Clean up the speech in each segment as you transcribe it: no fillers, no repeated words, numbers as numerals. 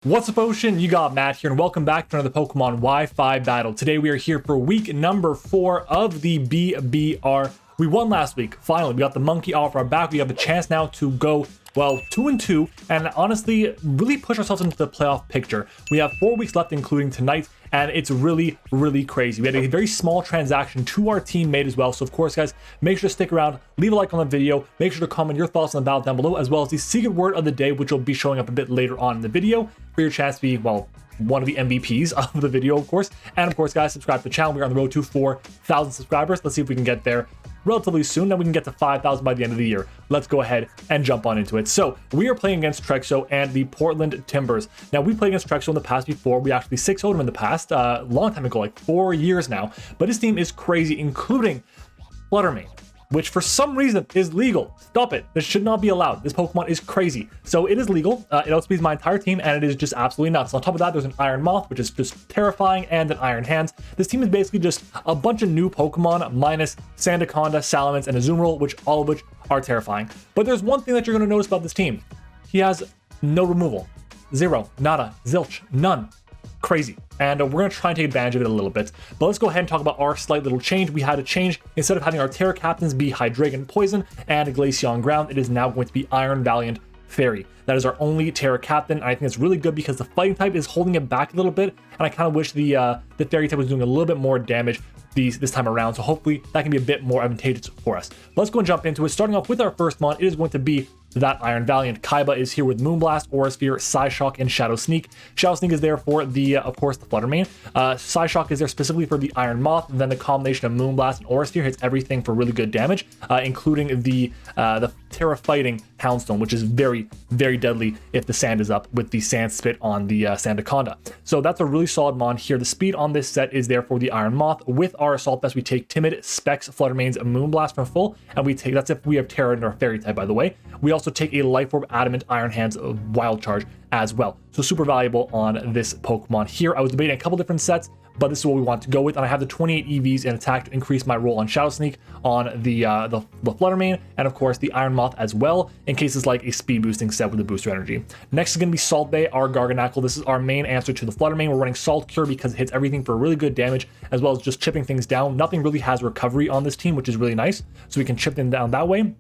What's up, Ocean? You got Matt here, and welcome back to another Pokemon Wi-Fi battle. Today we are here for week number 4 of the BBR. We won last week. Finally, we got the monkey off our back. We have a chance now to go, well, 2-2, and honestly, really push ourselves into the playoff picture. We have 4 weeks left, including tonight, and it's really crazy. We had a very small transaction to our team made as well. So of course, guys, make sure to stick around, leave a like on the video, make sure to comment your thoughts on the battle down below, as well as the secret word of the day, which will be showing up a bit later on in the video for your chance to be, well, one of the MVPs of the video, of course. And of course, guys, subscribe to the channel. We're on the road to 4,000 subscribers. Let's see if we can get there relatively soon. Then we can get to 5,000 by the end of the year. Let's go ahead and jump on into it. So we are playing against Trexo and the Portland Timbers. Now, we played against Trexo in the past before. We actually 6-0'd them in the past, a long time ago, like 4 years now. But his team is crazy, including Fluttermane, which for some reason is legal. Stop it. This should not be allowed. This Pokemon is crazy. So it is legal. It outspeeds my entire team, and it is just absolutely nuts. On top of that, there's an Iron Moth, which is just terrifying, and an Iron Hands. This team is basically just a bunch of new Pokemon minus Sandaconda, Salamence, and Azumarill, all of which are terrifying. But there's one thing that you're going to notice about this team. He has no removal. Zero. Nada. Zilch. None. Crazy. And we're going to try and take advantage of it a little bit. But let's go ahead and talk about our slight little change. We had a change. Instead of having our Terra Captains be Hydreigon Poison and Glaceon Ground, it is now going to be Iron Valiant Fairy. That is our only Terra Captain. And I think it's really good because the fighting type is holding it back a little bit. And I kind of wish the Fairy type was doing a little bit more damage this time around. So hopefully that can be a bit more advantageous for us. But let's go and jump into it. Starting off with our first mon, it is going to be that Iron Valiant. Kaiba is here with Moonblast, Aurasphere, Psyshock, and Shadow Sneak. Shadow Sneak is there for the, of course, the Fluttermane. Psyshock is there specifically for the Iron Moth. And then the combination of Moonblast and Aurasphere hits everything for really good damage, including the Terra Fighting Houndstone, which is very deadly if the sand is up with the Sand Spit on the Sandaconda. So that's a really solid mon here. The speed on this set is there for the Iron Moth. With our Assault Vest, we take Timid, Specs, Fluttermane's Moonblast from full, and we take, that's if we have Terra in our Fairy type, by the way. We also take a Life Orb, Adamant, Iron Hands, Wild Charge as well. So super valuable on this Pokemon here. I was debating a couple different sets, but this is what we want to go with. And I have the 28 EVs in attack to increase my roll on Shadow Sneak, on the Fluttermane, and of course the Iron Moth as well, in case it's like a speed boosting set with the booster energy. Next is going to be Salt Bay, our Garganacl. This is our main answer to the Fluttermane. We're running Salt Cure because it hits everything for really good damage, as well as just chipping things down. Nothing really has recovery on this team, which is really nice. So we can chip them down that way.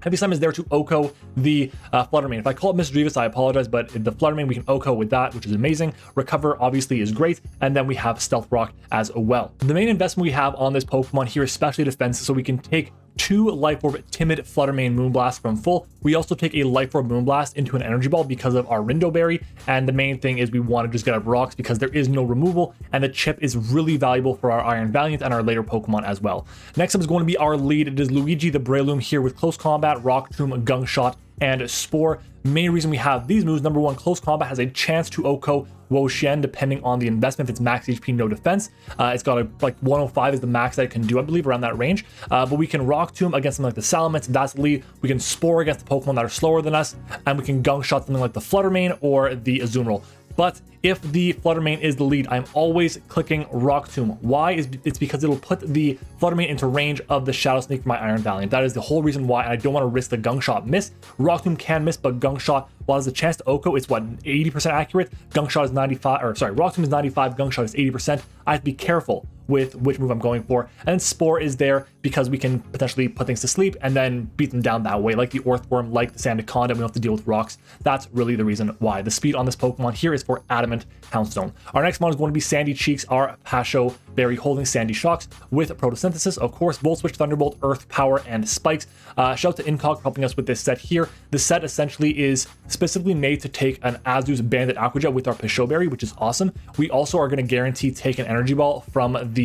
Heavy Slam is there to OHKO the Fluttermane. If I call it Misdreavus, I apologize, but the Fluttermane, we can OHKO with that, which is amazing. Recover, obviously, is great. And then we have Stealth Rock as well. The main investment we have on this Pokemon here is especially defense, so we can take 2 Life Orb Timid Fluttermane Moonblast from full. We also take a Life Orb Moonblast into an Energy Ball because of our Rindo Berry, and the main thing is we want to just get up rocks because there is no removal, and the chip is really valuable for our Iron Valiant and our later Pokemon as well. Next up is going to be our lead. It is Luigi the Breloom here with Close Combat, Rock Tomb, Gunk Shot, and Spore. Main reason we have these moves, number one, Close Combat has a chance to OHKO Wo-Chien depending on the investment. If it's max HP, no defense. It's got like 105 is the max that it can do, I believe, around that range. But we can Rock Tomb against something like the Salamence, that's the lead. We can Spore against the Pokemon that are slower than us, and we can Gunk Shot something like the Fluttermane or the Azumarill. But if the Fluttermane is the lead, I'm always clicking Rock Tomb. Why? It's because it'll put the Fluttermane into range of the Shadow Sneak for my Iron Valiant. That is the whole reason why, and I don't want to risk the Gunk Shot miss. Rock Tomb can miss, but Gunk Shot, while there's a chance to OHKO, it's what, 80% accurate? Gunk Shot is 95, or sorry, Rock Tomb is 95, Gunk Shot is 80%. I have to be careful with which move I'm going for. And then Spore is there because we can potentially put things to sleep and then beat them down that way, like the Orthworm, like the Sandaconda. We don't have to deal with rocks. That's really the reason why. The speed on this Pokemon here is for Adamant Houndstone. Our next mon is going to be Sandy Cheeks, our Pasho Berry holding Sandy Shocks with Photosynthesis. Of course, Volt Switch, Thunderbolt, Earth Power, and Spikes. Shout out to Incog for helping us with this set here. The set essentially is specifically made to take an Azu's Bandit Aqua Jet with our Pasho Berry, which is awesome. We also are going to guarantee take an Energy Ball from the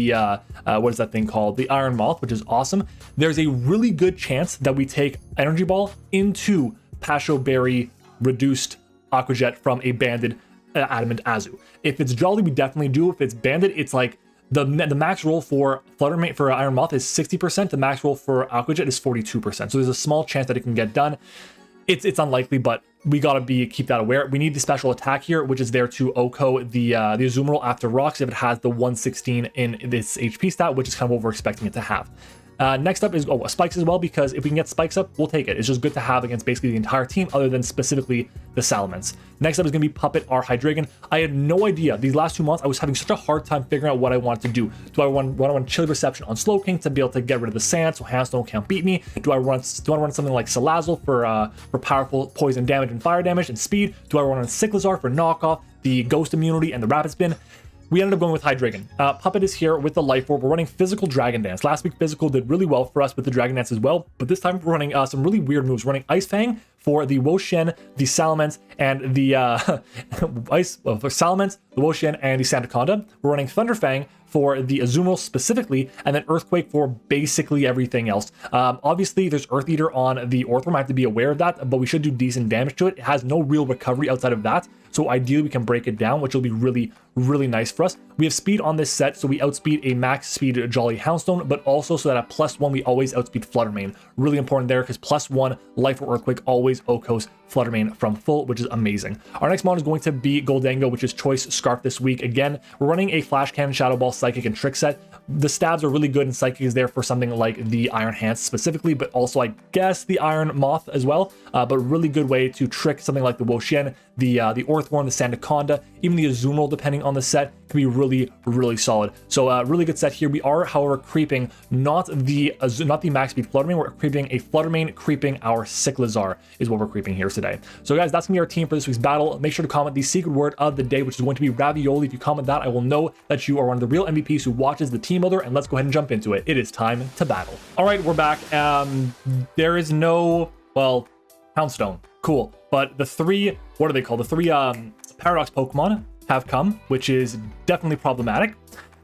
what is that thing called? The Iron Moth, which is awesome. There's a really good chance that we take Energy Ball into Pasho Berry reduced Aqua Jet from a banded Adamant Azu. If it's Jolly, we definitely do. If it's banded, it's like the max roll for Fluttermane for Iron Moth is 60%. The max roll for Aqua Jet is 42%. So there's a small chance that it can get done. It's unlikely, but we gotta keep that aware. We need the special attack here, which is there to OHKO the Azumarill after rocks if it has the 116 in this HP stat, which is kind of what we're expecting it to have. Next up is spikes as well, because if we can get spikes up, we'll take it. It's just good to have against basically the entire team other than specifically the Salamence. Next up is going to be Puppet, our Hydreigon. I had no idea. These last 2 months, I was having such a hard time figuring out what I wanted to do. Do I want Chilly Reception on Slowking to be able to get rid of the sand so Handstone can't beat me? Do I want to run something like Salazzle for powerful poison damage and fire damage and speed? Do I run Cyclizar for knockoff, the ghost immunity, and the rapid spin? We ended up going with Hydreigon. Puppet is here with the Life Orb. We're running Physical Dragon Dance. Last week, Physical did really well for us with the Dragon Dance as well, but this time we're running some really weird moves. We're running Ice Fang for the Wo-Chien, the Salamence, and the for Salamence, the Wo-Chien, and the Sandaconda. We're running Thunder Fang for the Azumarill specifically, and then Earthquake for basically everything else. Obviously, there's Earth Eater on the Orthworm. I have to be aware of that, but we should do decent damage to it. It has no real recovery outside of that, so ideally we can break it down, which will be really, really nice for us. We have speed on this set, so we outspeed a max speed Jolly Houndstone, but also so that at +1 we always outspeed Fluttermane. Really important there, because +1 Life or Earthquake always Okos Fluttermane from full, which is amazing. Our next mon is going to be Goldango, which is Choice Scarf this week. Again, we're running a Flash Cannon, Shadow Ball, Psychic, and Trick set. The stabs are really good, and Psychic is there for something like the Iron Hands specifically, but also I guess the Iron Moth as well. But really good way to trick something like the Wo-Chien, the Orthworm, the Sandaconda, even the Azumarill, depending on the set, can be really, really solid. So really good set here. We are, however, creeping not the max speed Fluttermane. We're creeping a Fluttermane, creeping our Cyclizar is what we're creeping here today. So guys, that's gonna be our team for this week's battle. Make sure to comment the secret word of the day, which is going to be ravioli. If you comment that, I will know that you are one of the real MVPs who watches the team builder. And let's go ahead and jump into it. It is time to battle. All right, we're back. There is no, well, Houndstone. Cool. But the three, what are they called? The three Paradox Pokemon have come, which is definitely problematic.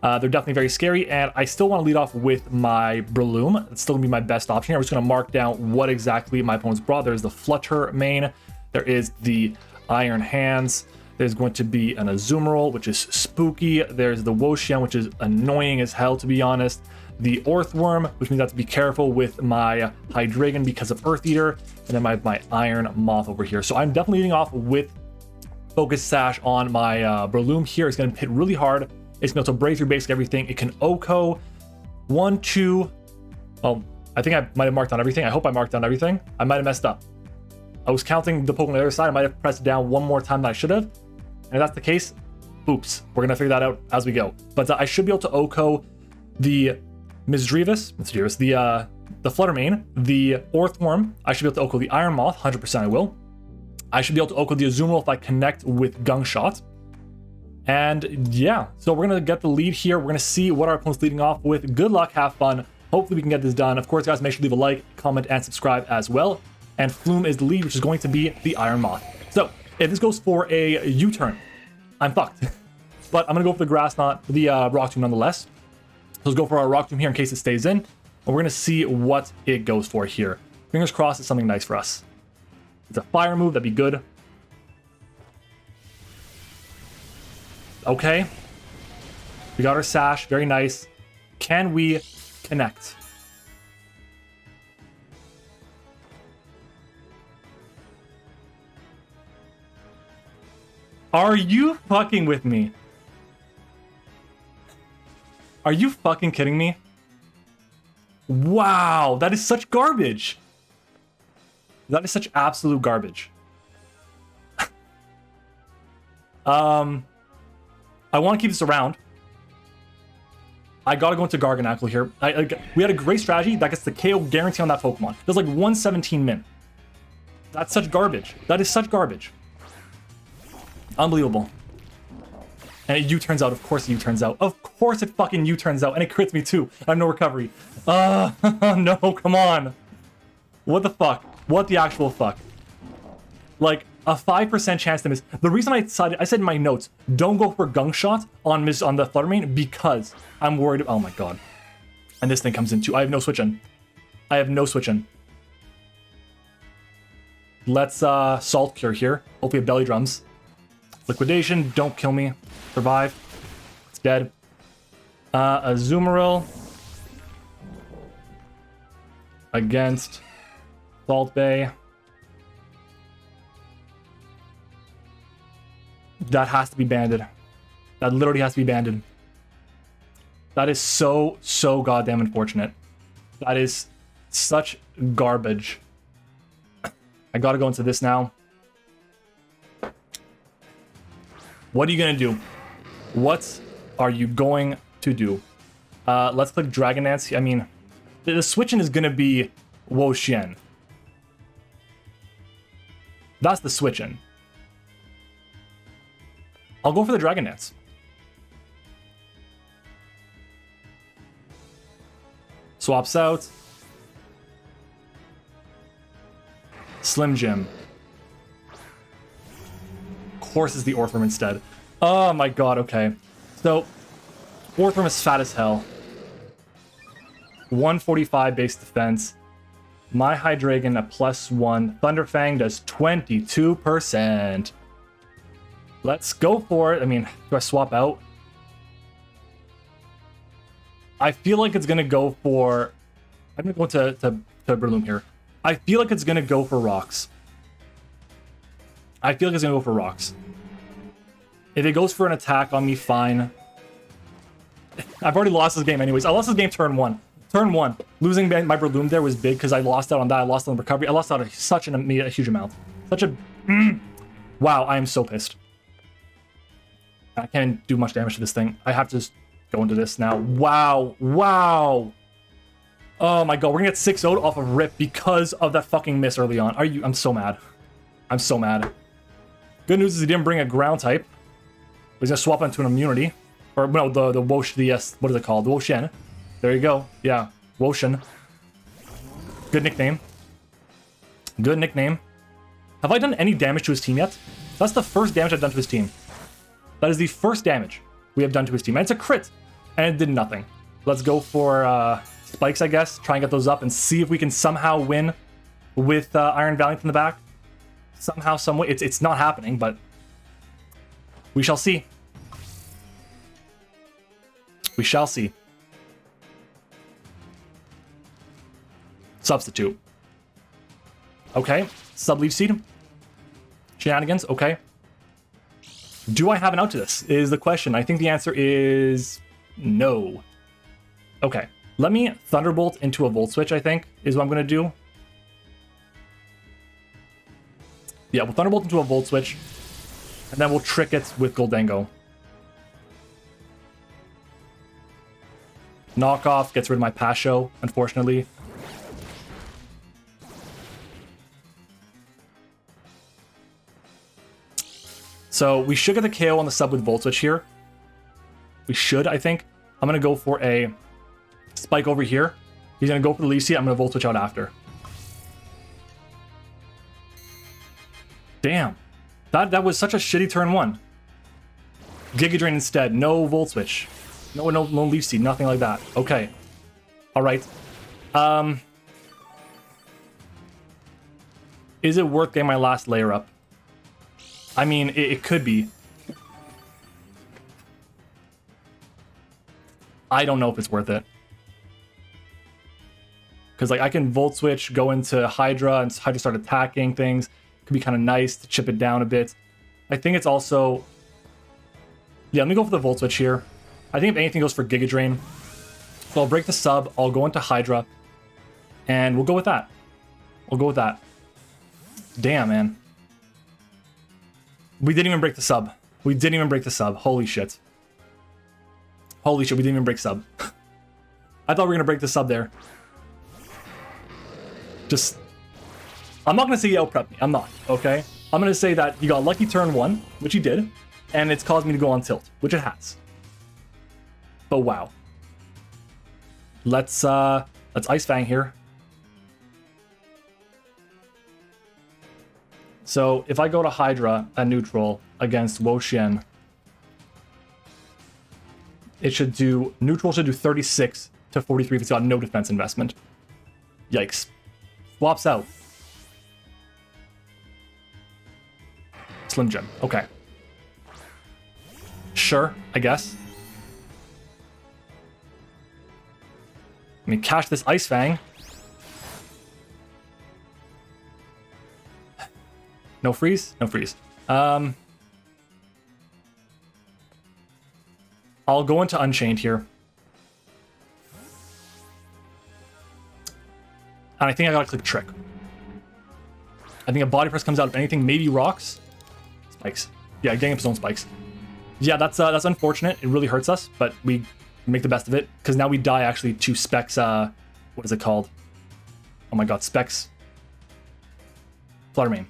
They're definitely very scary, and I still want to lead off with my Breloom. It's still gonna be my best option here. I'm just gonna mark down what exactly my opponent's brought. There's the Fluttermane, there is the Iron Hands, there's going to be an Azumarill, which is spooky, there's the Wo-Chien, which is annoying as hell, to be honest, the Orthworm, which means I have to be careful with my Hydreigon because of Earth Eater, and then my Iron Moth over here. So I'm definitely leading off with Focus Sash on my Breloom here. It's going to hit really hard. It's going to brave through basically everything. It can OHKO 1, 2. Oh, I think I might have marked down everything. I hope I marked down everything. I might have messed up. I was counting the Pokemon on the other side. I might have pressed down one more time than I should have. And if that's the case, oops. We're going to figure that out as we go. But I should be able to OHKO the Misdreavus, the Fluttermane, the Orthworm. I should be able to OHKO the Iron Moth. 100% I will. I should be able to OHKO the Azumarill if I connect with Gung Shot. And yeah, so we're going to get the lead here. We're going to see what our opponent's leading off with. Good luck, have fun. Hopefully we can get this done. Of course, guys, make sure to leave a like, comment, and subscribe as well. And Flume is the lead, which is going to be the Iron Moth. So if this goes for a U-turn, I'm fucked. But I'm going to go for the Grass Knot, the Rock Tomb nonetheless. So let's go for our Rock Tomb here in case it stays in. And we're going to see what it goes for here. Fingers crossed it's something nice for us. It's a fire move, that'd be good. Okay. We got our Sash, very nice. Can we connect? Are you fucking with me? Are you fucking kidding me? Wow, that is such garbage. That is such absolute garbage. I want to keep this around. I gotta go into Garganacl here. We had a great strategy that gets the KO guarantee on that Pokemon. There's like 117 min. That's such garbage. That is such garbage. Unbelievable. And it U-turns out. Of course it U-turns out. Of course it fucking U-turns out. And it crits me too. I have no recovery. No, come on. What the fuck? What the actual fuck? Like, a 5% chance to miss. The reason I said in my notes, don't go for Gung Shot on the Fluttermane, because I'm worried. Oh my god. And this thing comes in too. I have no switch in. I have no switch in. Let's Salt Cure here. Hopefully a Belly Drums. Liquidation, don't kill me. Survive. It's dead. Azumarill against Salt Bay. That has to be banded. That literally has to be banded. That is so goddamn unfortunate. That is such garbage. I gotta go into this now. What are you gonna do? What are you going to do? Let's click Dragon Dance. I mean, the switch-in is gonna be Wo-Chien. That's the switch-in. I'll go for the Dragon Dance. Swaps out. Slim Jim. Of course it's the Orthworm instead. Oh my god, okay. So, Orthworm is fat as hell. 145 base defense. My Hydreigon at +1. Thunderfang does 22%. Let's go for it. I mean, do I swap out? I feel like it's gonna go for... I'm gonna go to Breloom here. I feel like it's gonna go for rocks. I feel like it's gonna go for rocks. If it goes for an attack on me, fine. I've already lost this game anyways. I lost this game turn 1. Turn 1. Losing my Breloom there was big because I lost out on that. I lost out on recovery. I lost out on such a huge amount. Such a... Wow, I am so pissed. I can't do much damage to this thing. I have to just go into this now. Wow. Wow. Oh my god, we're gonna get 6-0'd off of Rip because of that fucking miss early on. I'm so mad. I'm so mad. Good news is he didn't bring a ground type. He's gonna swap into an immunity. Or no, the Wosh, the what is it called? The Wo-Chien. There you go. Yeah, Wo-Chien. Good nickname. Good nickname. Have I done any damage to his team yet? That's the first damage I've done to his team. That is the first damage we have done to his team. And it's a crit. And it did nothing. Let's go for spikes, I guess. Try and get those up and see if we can somehow win with Iron Valiant in the back. Somehow, someway. It's not happening, but we shall see. We shall see. Substitute. Okay. Sub-Leaf Seed. Shenanigans. Okay. Do I have an out to this? Is the question. I think the answer is no. Okay. Let me Thunderbolt into a Volt Switch, I think, is what I'm going to do. Yeah, we'll Thunderbolt into a Volt Switch. And then we'll trick it with Goldengo. Knockoff gets rid of my Pasho, unfortunately. So we should get the KO on the sub with Volt Switch here. We should, I think. I'm going to go for a Spike over here. He's going to go for the Leaf Seed. I'm going to Volt Switch out after. Damn. That was such a shitty turn 1. Giga Drain instead. No Volt Switch. No Leaf Seed. Nothing like that. Okay. Alright. Is it worth getting my last layer up? I mean, it could be. I don't know if it's worth it. Because, like, I can Volt Switch, go into Hydra, and Hydra start attacking things. Could be kind of nice to chip it down a bit. I think it's also... Yeah, let me go for the Volt Switch here. I think if anything goes for Giga Drain. So I'll break the sub, I'll go into Hydra, and we'll go with that. We'll go with that. Damn, man. We didn't even break the sub. We didn't even break the sub. Holy shit. Holy shit, we didn't even break sub. I thought we were going to break the sub there. Just... I'm not going to say he outprepped me. I'm not, okay? I'm going to say that he got lucky turn 1, which he did, and it's caused me to go on tilt, which it has. But wow. Let's Ice Fang here. So if I go to Hydra at neutral against Wo-Chien, it should do... Neutral should do 36 to 43 if it's got no defense investment. Yikes. Swaps out. Slim Jim. Okay. Sure, I guess. Let me cash this Ice Fang. No freeze? No freeze. I'll go into Unchained here. And I think I gotta click Trick. I think a body press comes out of anything, maybe rocks. Spikes. Yeah, getting up his own spikes. Yeah, that's unfortunate. It really hurts us, but we make the best of it. Because now we die actually to Specs, what is it called? Oh my god, Specs. Fluttermane.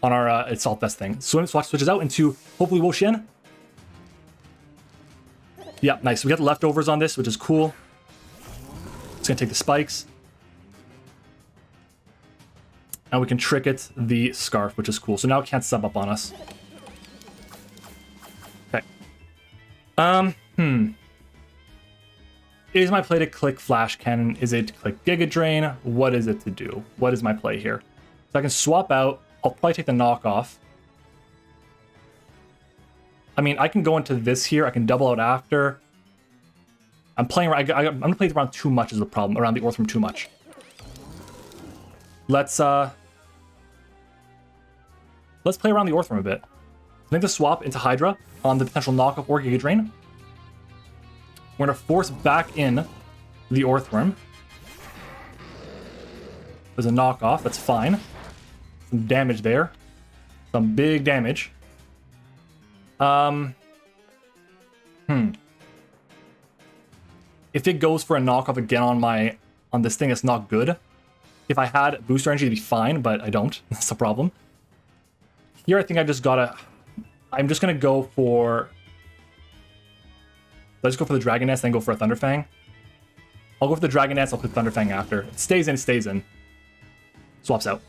On our Assault Vest thing. So Swatch switches out into, hopefully, Wo-Chien. Yeah, nice. We got the leftovers on this, which is cool. It's gonna take the spikes. And we can trick it the Scarf, which is cool. So now it can't sub up on us. Okay. Is my play to click Flash Cannon? Is it to click Giga Drain? What is it to do? What is my play here? So I can swap out. I'll probably take the knockoff. I mean, I can go into this here. I can double out after. I'm playing. I'm gonna play around too much is the problem. Around the Orthworm too much. Let's play around the Orthworm a bit. Make the swap into Hydra on the potential knockoff or Giga Drain. We're gonna force back in the Orthworm. There's a knockoff. That's fine. Some damage there. Some big damage. If it goes for a knockoff again on this thing, it's not good. If I had booster energy, it'd be fine, but I don't. That's the problem. Here, I think I'm just gonna go for... Let's go for the Dragon Nest, then go for a Thunderfang. I'll go for the Dragon Nest, I'll click Thunderfang after. It stays in, it stays in. Swaps out.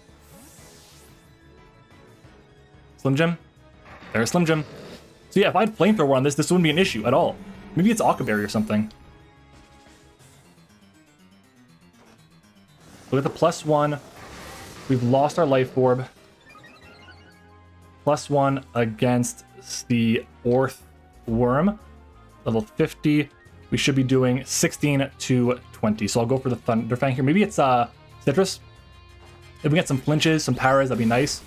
Slim Jim. There's Slim Jim. So yeah, if I had Flamethrower on this wouldn't be an issue at all. Maybe it's Ockaberry or something. Look at the +1. We've lost our Life Orb. +1 against the Orthworm. Level 50. We should be doing 16 to 20. So I'll go for the Thunderfang here. Maybe it's Citrus. If we get some flinches, some paras, that'd be nice.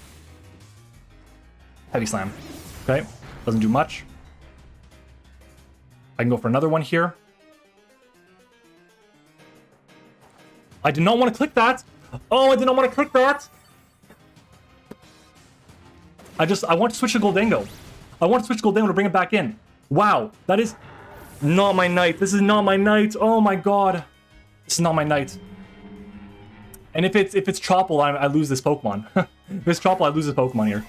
Heavy Slam. Okay. Doesn't do much. I can go for another one here. I did not want to click that. Oh, I did not want to click that. I want to switch to Goldango. I want to switch to Goldango to bring it back in. Wow, that is not my night. This is not my night. Oh my god. This is not my night. And if it's Chople, I lose this Pokemon. If it's Chople, I lose this Pokemon here.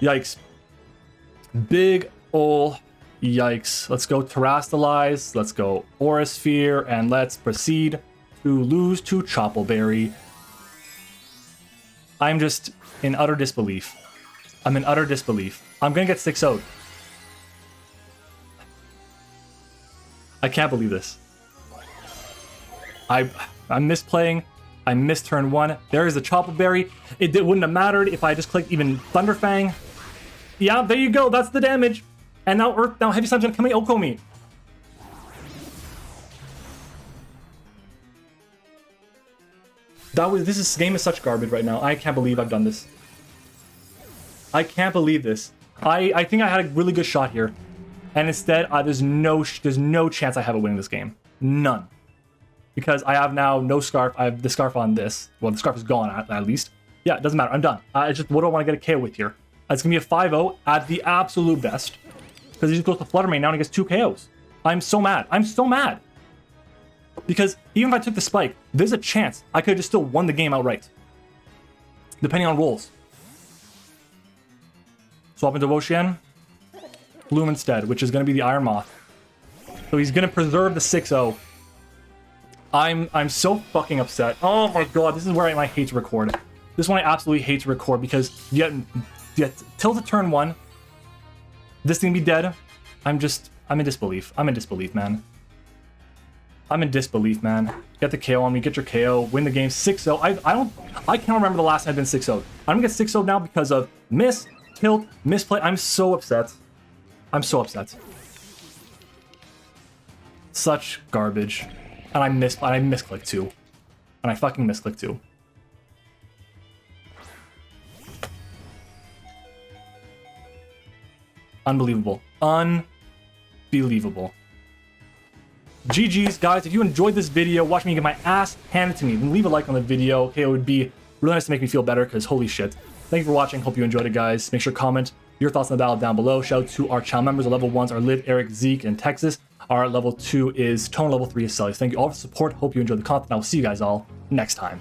Yikes. Big ol' yikes. Let's go Terrastalize. Let's go Aura Sphere. And let's proceed to lose to Choppleberry. I'm just in utter disbelief. I'm in utter disbelief. I'm gonna get 6-0'd. I can't believe this. I'm misplaying. I missed turn 1. There is the Choppleberry. It wouldn't have mattered if I just clicked even Thunderfang. Yeah, there you go. That's the damage. And now Heavy Slam's gonna come in Okomi. This game is such garbage right now. I can't believe I've done this. I can't believe this. I think I had a really good shot here. And instead, there's no chance I have a winning this game. None. Because I have now no Scarf. I have the Scarf on this. Well, the Scarf is gone at least. Yeah, it doesn't matter. I'm done. What do I want to get a KO with here? It's going to be a 5-0 at the absolute best. Because he just goes to Fluttermane now and he gets 2 KOs. I'm so mad. I'm so mad. Because even if I took the spike, there's a chance I could have just still won the game outright. Depending on rolls. Swap into Wo-Chien. Bloom instead, which is going to be the Iron Moth. So he's going to preserve the 6-0. I'm so fucking upset. Oh my god, this is where I hate to record. This one I absolutely hate to record because you get till the turn 1. This thing be dead. I'm in disbelief. I'm in disbelief, man. I'm in disbelief, man. Get the KO on me, get your KO, win the game 6-0. I can't remember the last time I've been 6-0. I'm gonna get 6-0 now because of miss, tilt, misplay. I'm so upset. I'm so upset. Such garbage. And I misclicked too. And I fucking misclicked too. Unbelievable. Unbelievable. GG's, guys. If you enjoyed this video, watch me get my ass handed to me, then leave a like on the video. Okay, it would be really nice to make me feel better, because holy shit. Thank you for watching. Hope you enjoyed it, guys. Make sure to comment your thoughts on the battle down below. Shout out to our channel members. Our level 1s are Liv, Eric, Zeke, and Texas. Our level 2 is Tone. Level 3 is Celius. Thank you all for the support. Hope you enjoyed the content. I will see you guys all next time.